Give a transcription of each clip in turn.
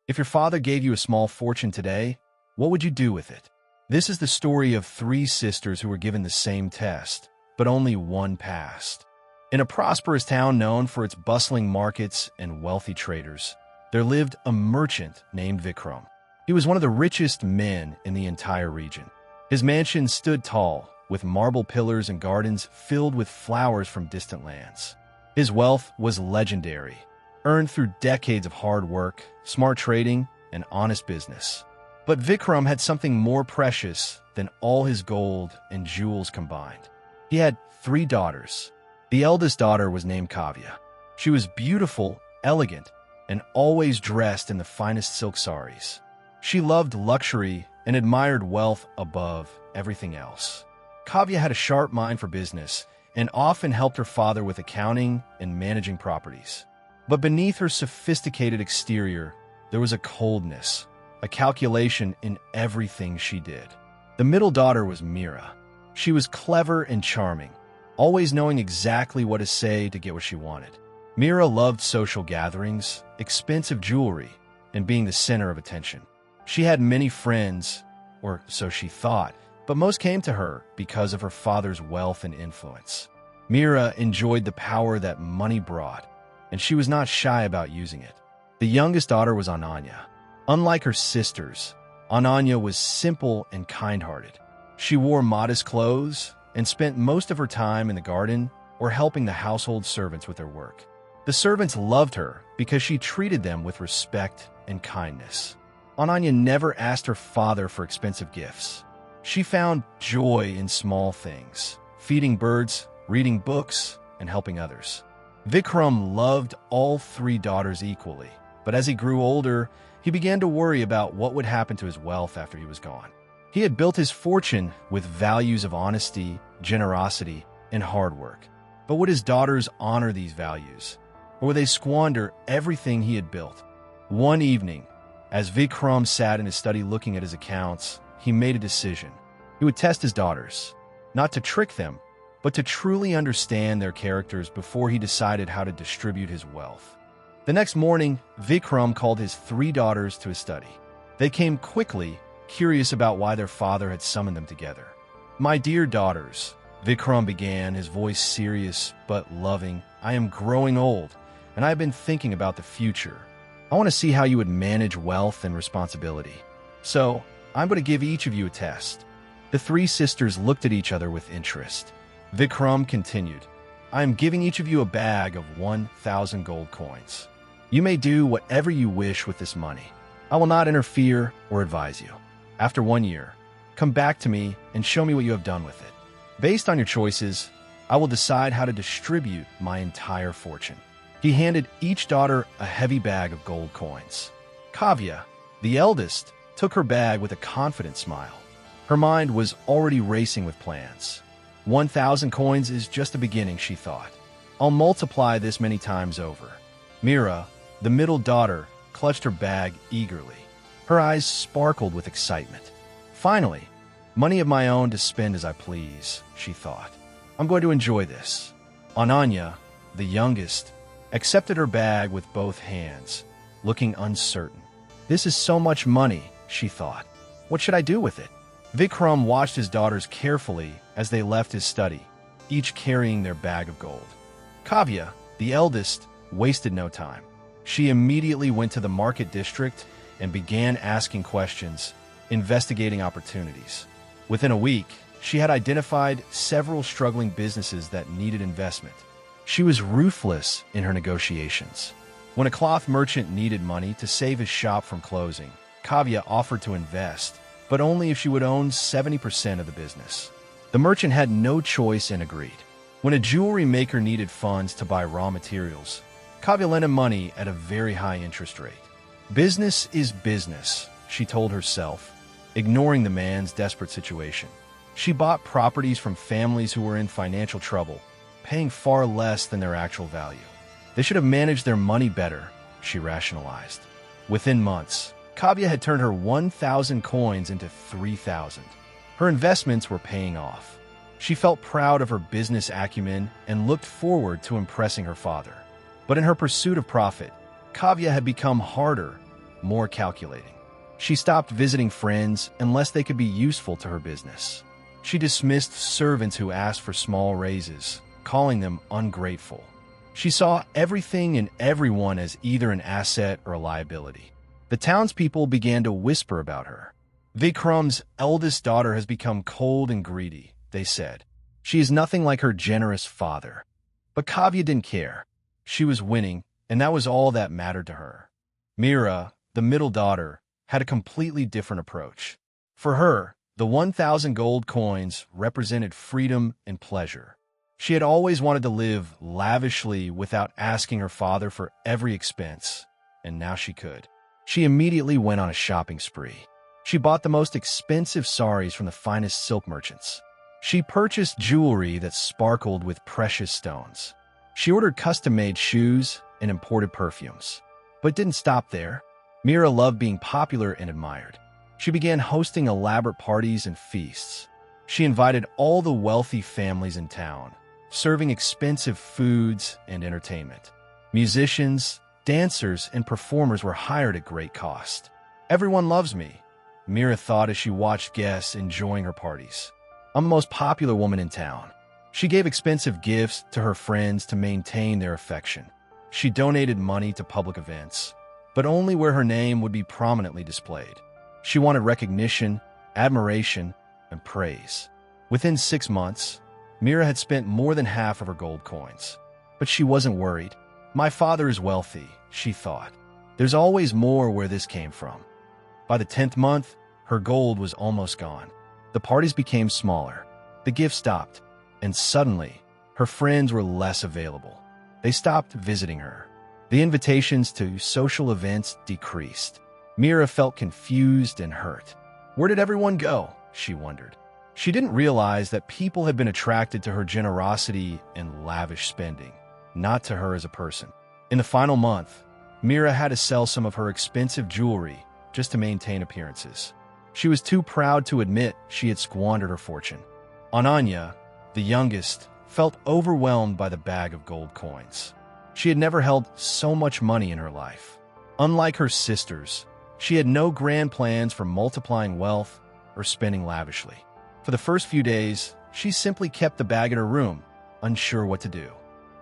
If your father gave you a small fortune today, what would you do with it? This is the story of three sisters who were given the same test, but only one passed. In a prosperous town known for its bustling markets and wealthy traders, there lived a merchant named Vikram. He was one of the richest men in the entire region. His mansion stood tall, with marble pillars and gardens filled with flowers from distant lands. His wealth was legendary, earned through decades of hard work, smart trading, and honest business. But Vikram had something more precious than all his gold and jewels combined. He had three daughters. The eldest daughter was named Kavya. She was beautiful, elegant, and always dressed in the finest silk saris. She loved luxury and admired wealth above everything else. Kavya had a sharp mind for business and often helped her father with accounting and managing properties. But beneath her sophisticated exterior, there was a coldness, a calculation in everything she did. The middle daughter was Meera. She was clever and charming, always knowing exactly what to say to get what she wanted. Meera loved social gatherings, expensive jewelry, and being the center of attention. She had many friends, or so she thought, but most came to her because of her father's wealth and influence. Meera enjoyed the power that money brought, and she was not shy about using it. The youngest daughter was Ananya. Unlike her sisters, Ananya was simple and kind-hearted. She wore modest clothes and spent most of her time in the garden or helping the household servants with their work. The servants loved her because she treated them with respect and kindness. Ananya never asked her father for expensive gifts. She found joy in small things, feeding birds, reading books, and helping others. Vikram loved all three daughters equally, but as he grew older, he began to worry about what would happen to his wealth after he was gone. He had built his fortune with values of honesty, generosity, and hard work. But would his daughters honor these values, or would they squander everything he had built? One evening, as Vikram sat in his study looking at his accounts, he made a decision. He would test his daughters, not to trick them, but to truly understand their characters before he decided how to distribute his wealth. The next morning, Vikram called his three daughters to his study. They came quickly, curious about why their father had summoned them together. "My dear daughters," Vikram began, his voice serious but loving, "I am growing old, and I have been thinking about the future. I want to see how you would manage wealth and responsibility. So, I'm going to give each of you a test." The three sisters looked at each other with interest. Vikram continued, "I am giving each of you a bag of 1,000 gold coins. You may do whatever you wish with this money. I will not interfere or advise you. After 1 year, come back to me and show me what you have done with it. Based on your choices, I will decide how to distribute my entire fortune." He handed each daughter a heavy bag of gold coins. Kavya, the eldest, took her bag with a confident smile. Her mind was already racing with plans. 1,000 coins is just the beginning, she thought. I'll multiply this many times over. Meera, the middle daughter, clutched her bag eagerly. Her eyes sparkled with excitement. Finally, money of my own to spend as I please, she thought. I'm going to enjoy this. Ananya, the youngest, accepted her bag with both hands, looking uncertain. This is so much money, she thought. What should I do with it? Vikram watched his daughters carefully as they left his study, each carrying their bag of gold. Kavya, the eldest, wasted no time. She immediately went to the market district and began asking questions, investigating opportunities. Within a week, she had identified several struggling businesses that needed investment. She was ruthless in her negotiations. When a cloth merchant needed money to save his shop from closing, Kavya offered to invest, but only if she would own 70% of the business. The merchant had no choice and agreed. When a jewelry maker needed funds to buy raw materials, Kavya lent him money at a very high interest rate. Business is business, she told herself, ignoring the man's desperate situation. She bought properties from families who were in financial trouble, paying far less than their actual value. They should have managed their money better, she rationalized. Within months, Kavya had turned her 1,000 coins into 3,000. Her investments were paying off. She felt proud of her business acumen and looked forward to impressing her father. But in her pursuit of profit, Kavya had become harder, more calculating. She stopped visiting friends unless they could be useful to her business. She dismissed servants who asked for small raises, calling them ungrateful. She saw everything and everyone as either an asset or a liability. The townspeople began to whisper about her. Vikram's eldest daughter has become cold and greedy, they said. She is nothing like her generous father. But Kavya didn't care. She was winning, and that was all that mattered to her. Meera, the middle daughter, had a completely different approach. For her, the 1,000 gold coins represented freedom and pleasure. She had always wanted to live lavishly without asking her father for every expense, and now she could. She immediately went on a shopping spree. She bought the most expensive saris from the finest silk merchants. She purchased jewelry that sparkled with precious stones. She ordered custom-made shoes and imported perfumes. But didn't stop there. Meera loved being popular and admired. She began hosting elaborate parties and feasts. She invited all the wealthy families in town, serving expensive foods and entertainment. Musicians, dancers, and performers were hired at great cost. Everyone loves me, Meera thought as she watched guests enjoying her parties. I'm the most popular woman in town. She gave expensive gifts to her friends to maintain their affection. She donated money to public events, but only where her name would be prominently displayed. She wanted recognition, admiration, and praise. Within 6 months, Meera had spent more than half of her gold coins. But she wasn't worried. My father is wealthy, she thought. There's always more where this came from. By the 10th month, her gold was almost gone. The parties became smaller. The gifts stopped. And suddenly, her friends were less available. They stopped visiting her. The invitations to social events decreased. Meera felt confused and hurt. Where did everyone go? She wondered. She didn't realize that people had been attracted to her generosity and lavish spending, not to her as a person. In the final month, Meera had to sell some of her expensive jewelry just to maintain appearances. She was too proud to admit she had squandered her fortune. Ananya, the youngest, felt overwhelmed by the bag of gold coins. She had never held so much money in her life. Unlike her sisters, she had no grand plans for multiplying wealth or spending lavishly. For the first few days, she simply kept the bag in her room, unsure what to do.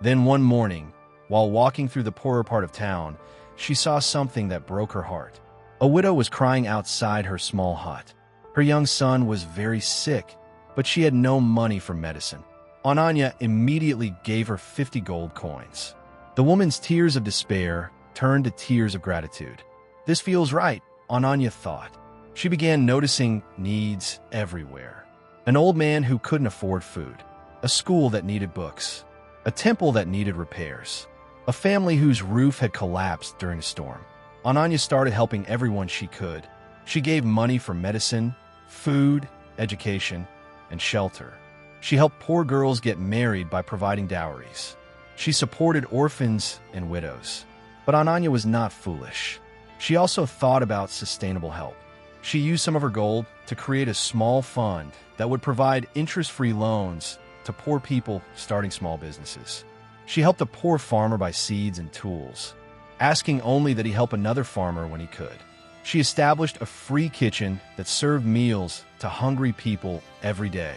Then one morning, while walking through the poorer part of town, she saw something that broke her heart. A widow was crying outside her small hut. Her young son was very sick, but she had no money for medicine. Ananya immediately gave her 50 gold coins. The woman's tears of despair turned to tears of gratitude. This feels right, Ananya thought. She began noticing needs everywhere. An old man who couldn't afford food, a school that needed books, a temple that needed repairs, a family whose roof had collapsed during a storm. Ananya started helping everyone she could. She gave money for medicine, food, education, and shelter. She helped poor girls get married by providing dowries. She supported orphans and widows. But Ananya was not foolish. She also thought about sustainable help. She used some of her gold to create a small fund that would provide interest-free loans to poor people starting small businesses. She helped a poor farmer buy seeds and tools, asking only that he help another farmer when he could. She established a free kitchen that served meals to hungry people every day.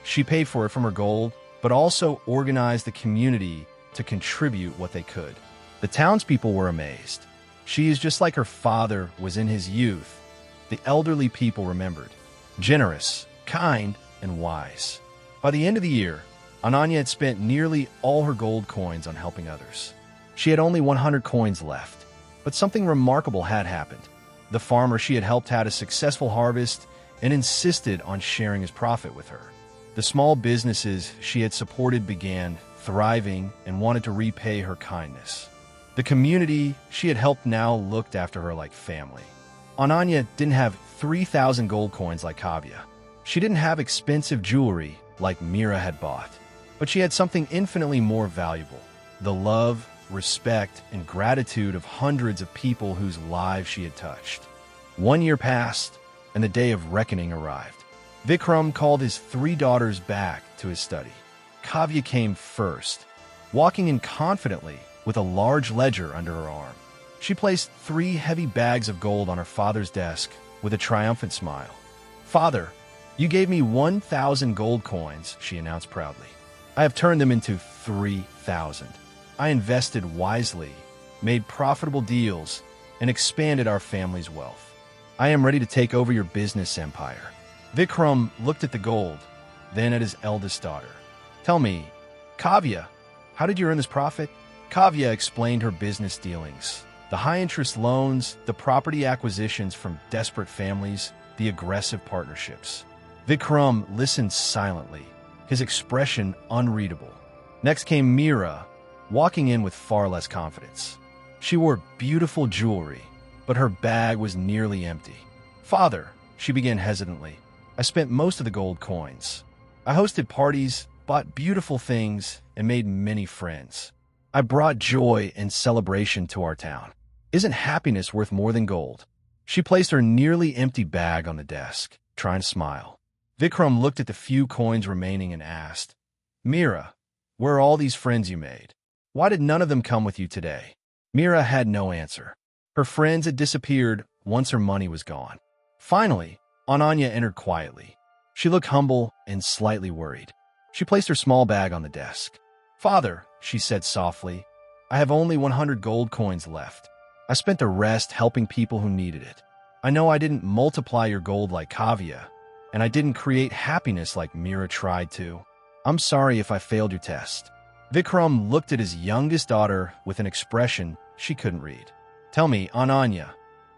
She paid for it from her gold, but also organized the community to contribute what they could. The townspeople were amazed. She is just like her father was in his youth, the elderly people remembered. Generous, kind, and wise. By the end of the year, Ananya had spent nearly all her gold coins on helping others. She had only 100 coins left, but something remarkable had happened. The farmer she had helped had a successful harvest and insisted on sharing his profit with her. The small businesses she had supported began thriving and wanted to repay her kindness. The community she had helped now looked after her like family. Ananya didn't have 3,000 gold coins like Kavya. She didn't have expensive jewelry like Meera had bought. But she had something infinitely more valuable: the love, respect, and gratitude of hundreds of people whose lives she had touched. 1 year passed, and the day of reckoning arrived. Vikram called his 3 daughters back to his study. Kavya came first, walking in confidently with a large ledger under her arm. She placed 3 heavy bags of gold on her father's desk with a triumphant smile. "Father, you gave me 1,000 gold coins," she announced proudly. "I have turned them into 3,000. I invested wisely, made profitable deals, and expanded our family's wealth. I am ready to take over your business empire." Vikram looked at the gold, then at his eldest daughter. "Tell me, Kavya, how did you earn this profit?" Kavya explained her business dealings. The high-interest loans, the property acquisitions from desperate families, the aggressive partnerships. Vikram listened silently, his expression unreadable. Next came Meera, walking in with far less confidence. She wore beautiful jewelry, but her bag was nearly empty. "Father," she began hesitantly, "I spent most of the gold coins. I hosted parties, bought beautiful things, and made many friends. I brought joy and celebration to our town. Isn't happiness worth more than gold?" She placed her nearly empty bag on the desk, trying to smile. Vikram looked at the few coins remaining and asked, "Meera, where are all these friends you made? Why did none of them come with you today?" Meera had no answer. Her friends had disappeared once her money was gone. Finally, Ananya entered quietly. She looked humble and slightly worried. She placed her small bag on the desk. "Father," she said softly, "I have only 100 gold coins left. I spent the rest helping people who needed it. I know I didn't multiply your gold like Kavya, and I didn't create happiness like Meera tried to. I'm sorry if I failed your test." Vikram looked at his youngest daughter with an expression she couldn't read. "Tell me, Ananya,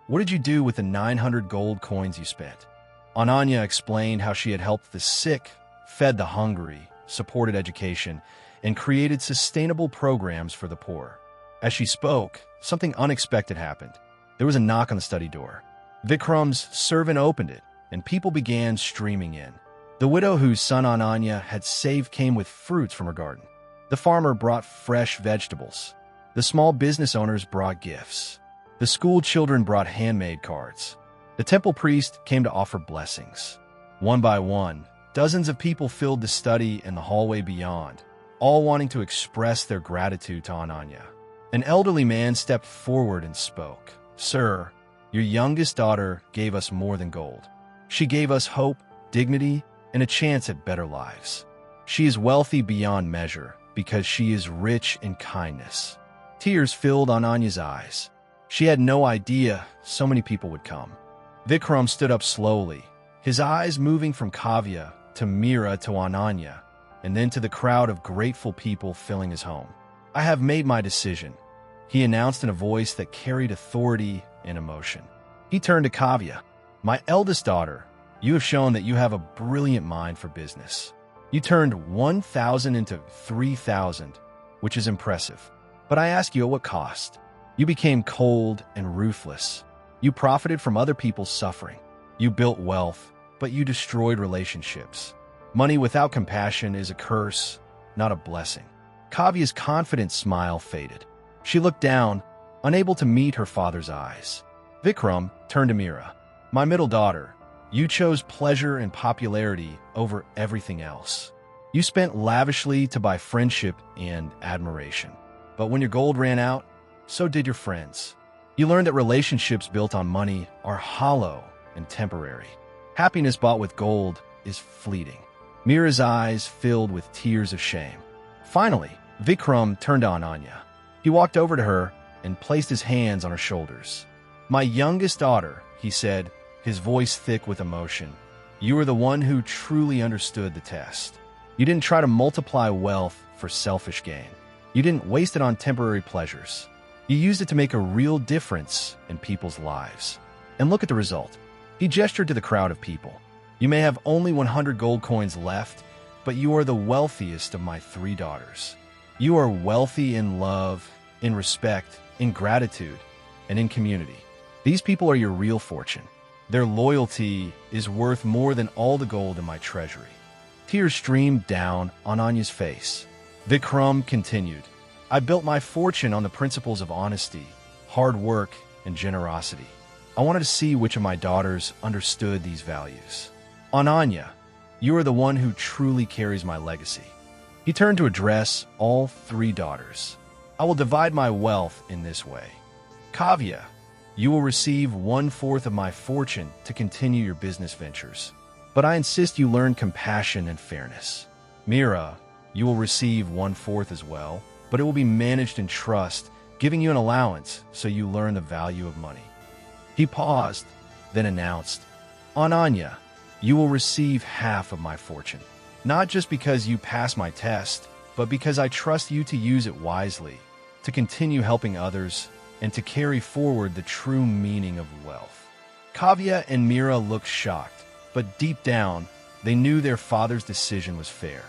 what did you do with the 900 gold coins you spent?" Ananya explained how she had helped the sick, fed the hungry, supported education, and created sustainable programs for the poor. As she spoke, something unexpected happened. There was a knock on the study door. Vikram's servant opened it, and people began streaming in. The widow whose son Ananya had saved came with fruits from her garden. The farmer brought fresh vegetables. The small business owners brought gifts. The school children brought handmade cards. The temple priest came to offer blessings. One by one, dozens of people filled the study and the hallway beyond, all wanting to express their gratitude to Ananya. An elderly man stepped forward and spoke. "Sir, your youngest daughter gave us more than gold. She gave us hope, dignity, and a chance at better lives. She is wealthy beyond measure because she is rich in kindness." Tears filled Ananya's eyes. She had no idea so many people would come. Vikram stood up slowly, his eyes moving from Kavya to Meera to Ananya, and then to the crowd of grateful people filling his home. "I have made my decision," he announced in a voice that carried authority and emotion. He turned to Kavya. "My eldest daughter, you have shown that you have a brilliant mind for business. You turned 1,000 into 3,000, which is impressive. But I ask you, at what cost? You became cold and ruthless. You profited from other people's suffering. You built wealth, but you destroyed relationships. Money without compassion is a curse, not a blessing." Kavya's confident smile faded. She looked down, unable to meet her father's eyes. Vikram turned to Meera. "My middle daughter, you chose pleasure and popularity over everything else. You spent lavishly to buy friendship and admiration. But when your gold ran out, so did your friends. You learned that relationships built on money are hollow and temporary. Happiness bought with gold is fleeting." Meera's eyes filled with tears of shame. Finally, Vikram turned to Ananya. He walked over to her and placed his hands on her shoulders. "My youngest daughter," he said, his voice thick with emotion, "you are the one who truly understood the test. You didn't try to multiply wealth for selfish gain. You didn't waste it on temporary pleasures. You used it to make a real difference in people's lives. And look at the result." He gestured to the crowd of people. "You may have only 100 gold coins left, but you are the wealthiest of my 3 daughters. You are wealthy in love, in respect, in gratitude, and in community. These people are your real fortune. Their loyalty is worth more than all the gold in my treasury." Tears streamed down Ananya's face. Vikram continued, "I built my fortune on the principles of honesty, hard work, and generosity. I wanted to see which of my daughters understood these values. Ananya, you are the one who truly carries my legacy." He turned to address all 3 daughters. "I will divide my wealth in this way. Kavya, you will receive 1/4 of my fortune to continue your business ventures. But I insist you learn compassion and fairness. Meera, you will receive 1/4 as well, but it will be managed in trust, giving you an allowance so you learn the value of money. He paused, then announced, Ananya, you will receive half of my fortune. Not just because you passed my test, but because I trust you to use it wisely, to continue helping others, and to carry forward the true meaning of wealth. Kavya and Meera looked shocked, but deep down, they knew their father's decision was fair.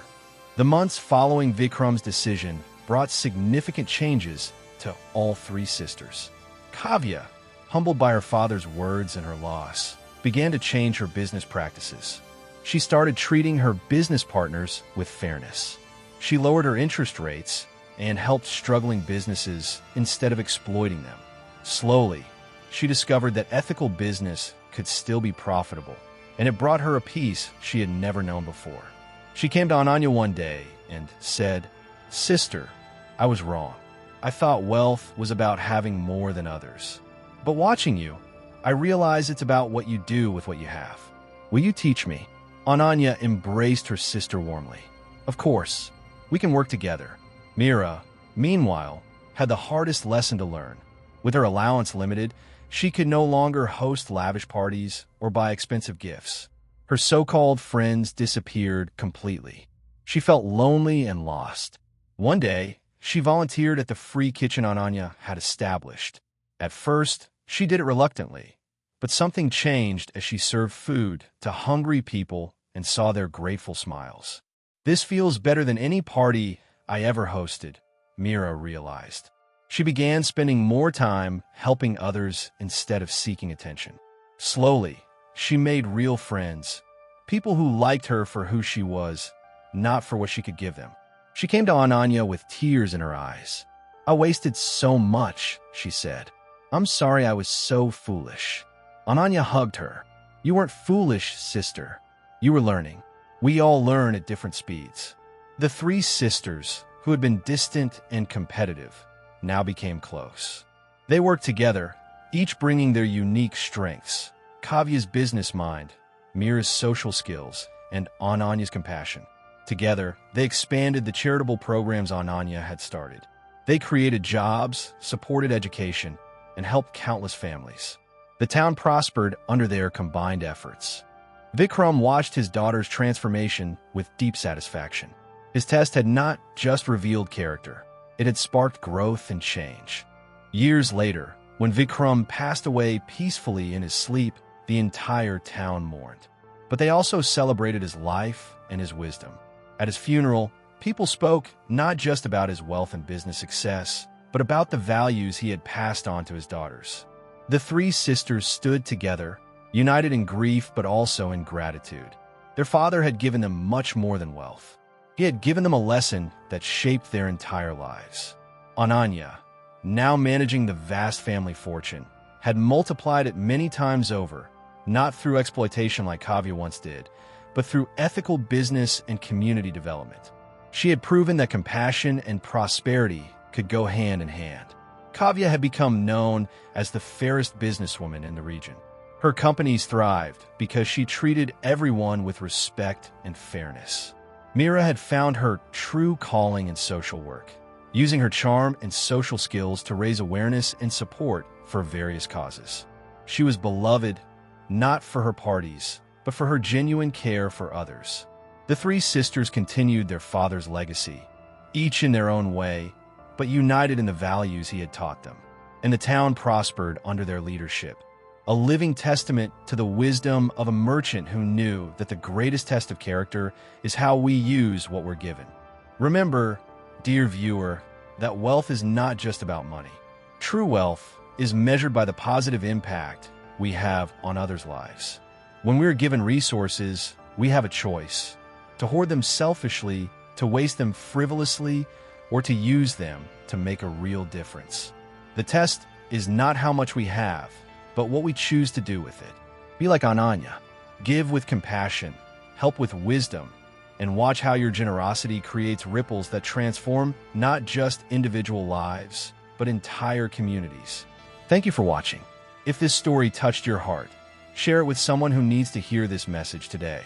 The months following Vikram's decision brought significant changes to all three sisters. Kavya, humbled by her father's words and her loss, began to change her business practices. She started treating her business partners with fairness. She lowered her interest rates and helped struggling businesses instead of exploiting them. Slowly, she discovered that ethical business could still be profitable, and it brought her a peace she had never known before. She came to Ananya one day and said, Sister, I was wrong. I thought wealth was about having more than others. But watching you, I realize it's about what you do with what you have. Will you teach me? Ananya embraced her sister warmly. Of course, we can work together. Meera, meanwhile, had the hardest lesson to learn. With her allowance limited, she could no longer host lavish parties or buy expensive gifts. Her so-called friends disappeared completely. She felt lonely and lost. One day, she volunteered at the free kitchen Ananya had established. At first, she did it reluctantly, but something changed as she served food to hungry people and saw their grateful smiles. This feels better than any party I ever hosted, Meera realized. She began spending more time helping others instead of seeking attention. Slowly, she made real friends, people who liked her for who she was, not for what she could give them. She came to Ananya with tears in her eyes. I wasted so much, she said. I'm sorry I was so foolish. Ananya hugged her. You weren't foolish, sister. You were learning. We all learn at different speeds. The three sisters, who had been distant and competitive, now became close. They worked together, each bringing their unique strengths. Kavya's business mind, Meera's social skills, and Ananya's compassion. Together, they expanded the charitable programs Ananya had started. They created jobs, supported education, and helped countless families. The town prospered under their combined efforts. Vikram watched his daughter's transformation with deep satisfaction. His test had not just revealed character, it had sparked growth and change. Years later, when Vikram passed away peacefully in his sleep, the entire town mourned. But they also celebrated his life and his wisdom. At his funeral, people spoke not just about his wealth and business success, but about the values he had passed on to his daughters. The three sisters stood together, united in grief but also in gratitude. Their father had given them much more than wealth. He had given them a lesson that shaped their entire lives. Ananya, now managing the vast family fortune, had multiplied it many times over, not through exploitation like Kavya once did, but through ethical business and community development. She had proven that compassion and prosperity could go hand in hand. Kavya had become known as the fairest businesswoman in the region. Her companies thrived because she treated everyone with respect and fairness. Meera had found her true calling in social work, using her charm and social skills to raise awareness and support for various causes. She was beloved not for her parties, but for her genuine care for others. The three sisters continued their father's legacy, each in their own way, but united in the values he had taught them. And the town prospered under their leadership, a living testament to the wisdom of a merchant who knew that the greatest test of character is how we use what we're given. Remember, dear viewer, that wealth is not just about money. True wealth is measured by the positive impact we have on others' lives. When we're given resources, we have a choice: to hoard them selfishly, to waste them frivolously, or to use them to make a real difference. The test is not how much we have, but what we choose to do with it. Be like Ananya. Give with compassion, help with wisdom, and watch how your generosity creates ripples that transform not just individual lives, but entire communities. Thank you for watching. If this story touched your heart, share it with someone who needs to hear this message today.